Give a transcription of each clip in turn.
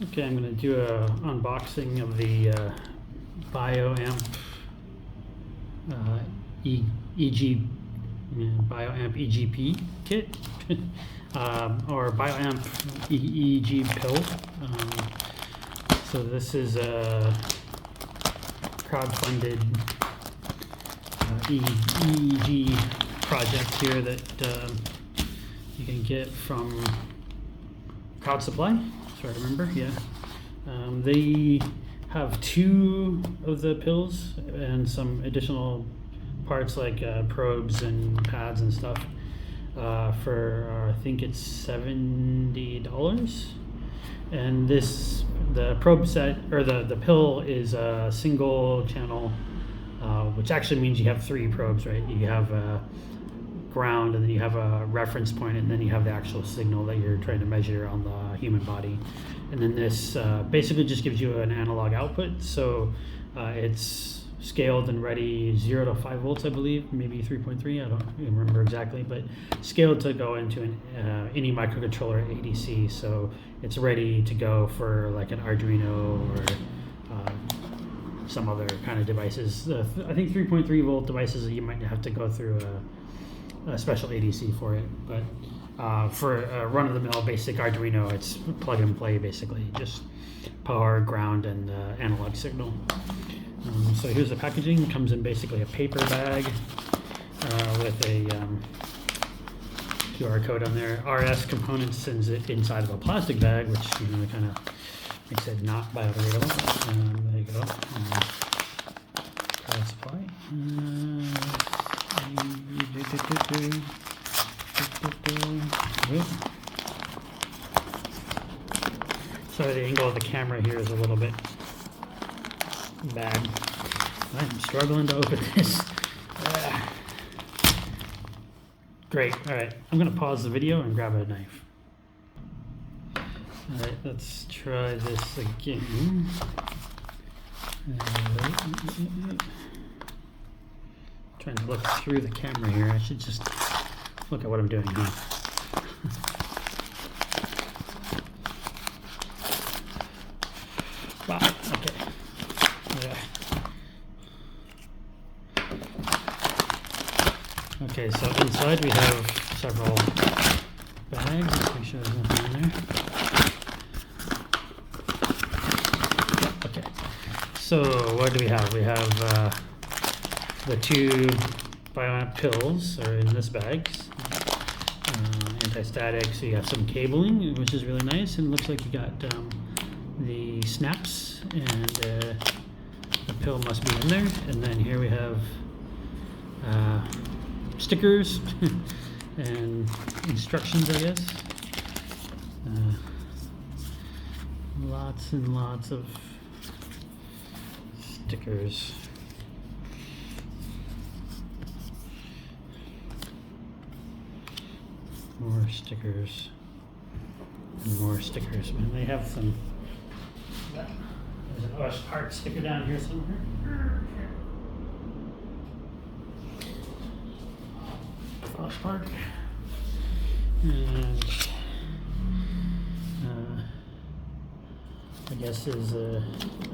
Okay, I'm going to do a unboxing of the BioAmp EG BioAmp EGP kit or BioAmp EEG pill. So this is a crowdfunded EEG project here that you can get from Crowd Supply. So I remember, yeah. They have 2 of the pills and some additional parts like probes and pads and stuff for I think it's $70. And the probe set or the pill is a single channel, which actually means you have 3 probes, right? You have a ground, and then you have a reference point, and then you have the actual signal that you're trying to measure on the human body. And then this basically just gives you an analog output. So it's scaled and ready 0 to 5 volts, I believe, maybe 3.3, I don't remember exactly, but scaled to go into any microcontroller ADC. So it's ready to go for like an Arduino or some other kind of devices. I think 3.3 volt devices, you might have to go through a special ADC for it, but for a run-of-the-mill basic Arduino, it's plug and play basically, just power, ground, and analog signal. So here's the packaging. It comes in basically a paper bag with a QR code on there. RS Components sends it inside of a plastic bag, which kind of makes it not biodegradable. There you go. Power supply. Sorry, the angle of the camera here is a little bit bad. I'm struggling to open this. Great. All right, I'm going to pause the video and grab a knife. All right, let's try this again. Trying to look through the camera here. I should just look at what I'm doing here. Wow, okay. Yeah. Okay, so inside we have several bags. Let's make sure there's nothing in there. Okay, so what do we have? We have the 2 BioAmp pills are in this bag. Anti-static, so you have some cabling, which is really nice, and it looks like you got the snaps, and the pill must be in there. And then here we have stickers and instructions, I guess. Lots and lots of stickers. More stickers and more stickers. Man, they have some. There's an OS part sticker down here somewhere. OS part. And I guess is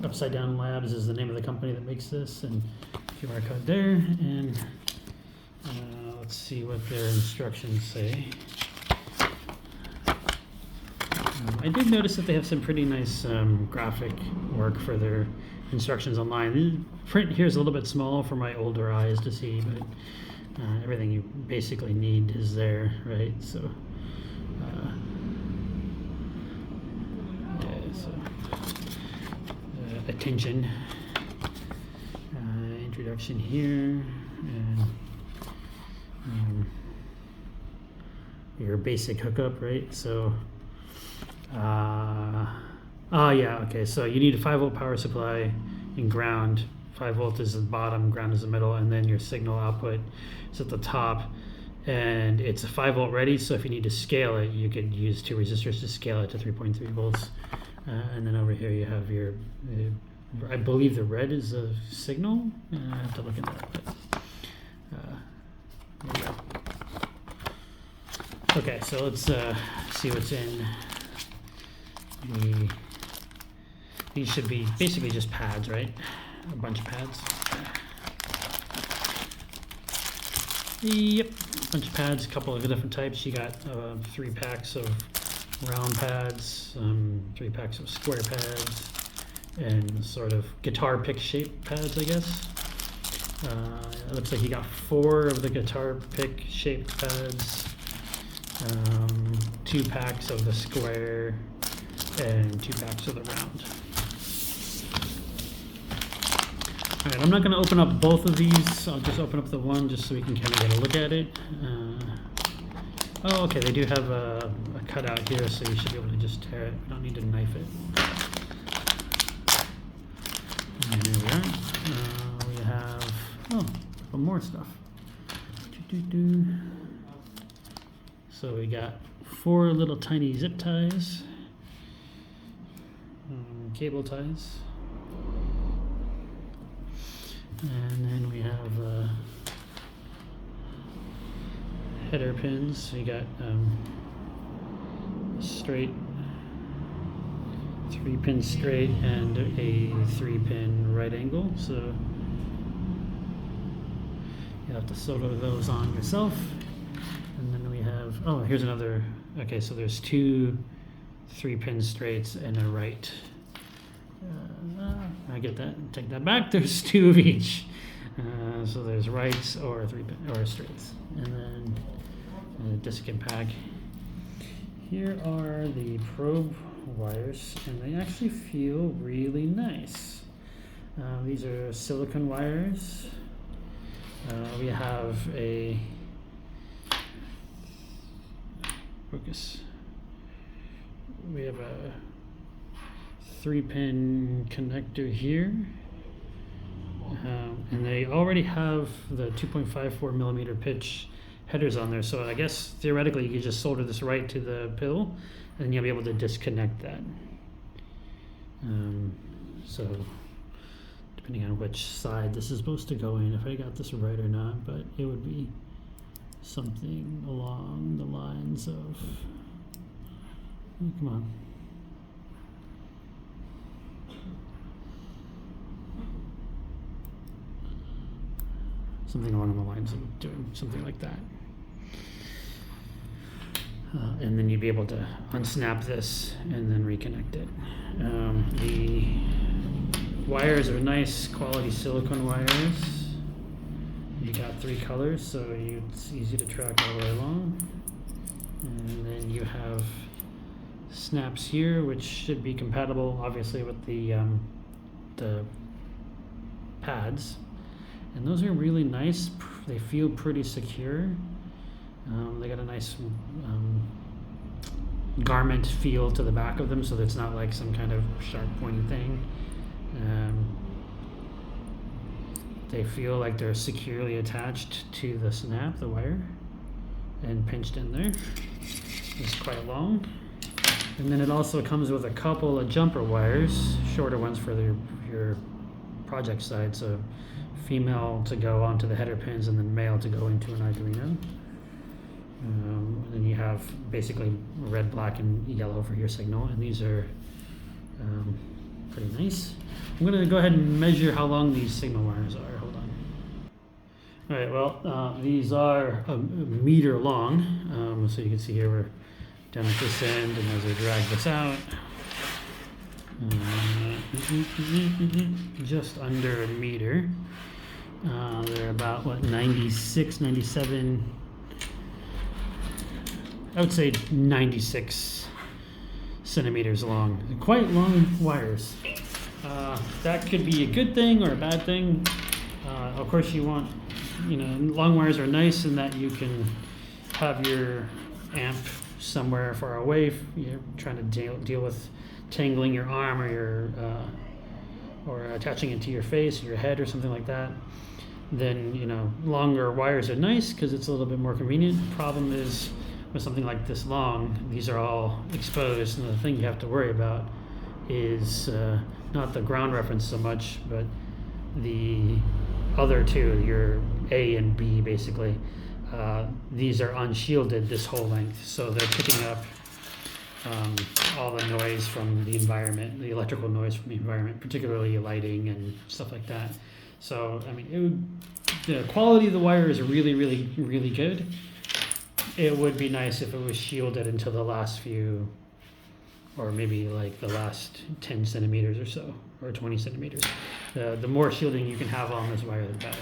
Upside Down Labs is the name of the company that makes this, and QR code there. And let's see what their instructions say. I did notice that they have some pretty nice graphic work for their instructions online. The print here is a little bit small for my older eyes to see, but everything you basically need is there, right? So, attention, introduction here, and your basic hookup, right? So. Yeah, okay, so you need a 5-volt power supply and ground. 5 volt is the bottom, ground is the middle, and then your signal output is at the top. And it's a 5-volt ready, so if you need to scale it, you could use 2 resistors to scale it to 3.3 volts. And then over here you have your, I believe the red is a signal. I have to look at that. But, there you go. Okay, so let's see what's in the These should be basically just pads, right? A bunch of pads. Yep, a bunch of pads, a couple of different types. You got 3 packs of round pads, 3 packs of square pads, and sort of guitar pick shaped pads, I guess. It looks like you got 4 of the guitar pick shaped pads, 2 packs of the square, and 2 packs of the round. All right, I'm not going to open up both of these. I'll just open up the one just so we can kind of get a look at it. Oh, okay, they do have a cutout here, so you should be able to just tear it. We don't need to knife it. And there we are. We have, more stuff. So we got 4 little tiny zip ties, cable ties. And then we have header pins. We got straight, 3-pin straight, and a 3-pin right angle. So you have to solder those on yourself. And then we have, here's another. Okay, so there's 2 3-pin straights and a right. I get that. Take that back. There's 2 of each. So there's rights or 3-pin or straights, and then a desiccant pack. Here are the probe wires, and they actually feel really nice. These are silicone wires. We have a focus. We have a 3-pin connector here, and they already have the 2.54 millimeter pitch headers on there, so I guess theoretically you could just solder this right to the pill and you'll be able to disconnect that. So depending on which side this is supposed to go in, if I got this right or not, but it would be something along the lines of, come on. Something along the lines of doing something like that. And then you'd be able to unsnap this and then reconnect it. The wires are nice quality silicone wires. You got 3 colors, so it's easy to track all the way along. And then you have snaps here, which should be compatible, obviously, with the pads. And those are really nice. They feel pretty secure. They got a nice garment feel to the back of them, so that it's not like some kind of sharp pointy thing. They feel like they're securely attached to the snap, the wire, and pinched in there. It's quite long. And then it also comes with a couple of jumper wires, shorter ones for your project side. So female to go onto the header pins, and then male to go into an Arduino. Then you have basically red, black, and yellow for your signal, and these are pretty nice. I'm going to go ahead and measure how long these signal wires are. Hold on. All right, well, these are a meter long, so you can see here we're down at this end, and as I drag this out, just under a meter. They're about, 96, 97, I would say 96 centimeters long. Quite long wires. That could be a good thing or a bad thing. Of course you want, long wires are nice in that you can have your amp somewhere far away. You're trying to deal with tangling your arm or attaching it to your face or your head or something like that. Then longer wires are nice because it's a little bit more convenient. Problem is, with something like this long, these are all exposed, and the thing you have to worry about is not the ground reference so much, but the other two, your A and B basically. These are unshielded this whole length, so they're picking up all the noise from the environment, the electrical noise from the environment, particularly lighting and stuff like that. So, I mean, the quality of the wire is really, really, really good. It would be nice if it was shielded until the last few, or maybe like the last 10 centimeters or so, or 20 centimeters. The more shielding you can have on this wire, the better.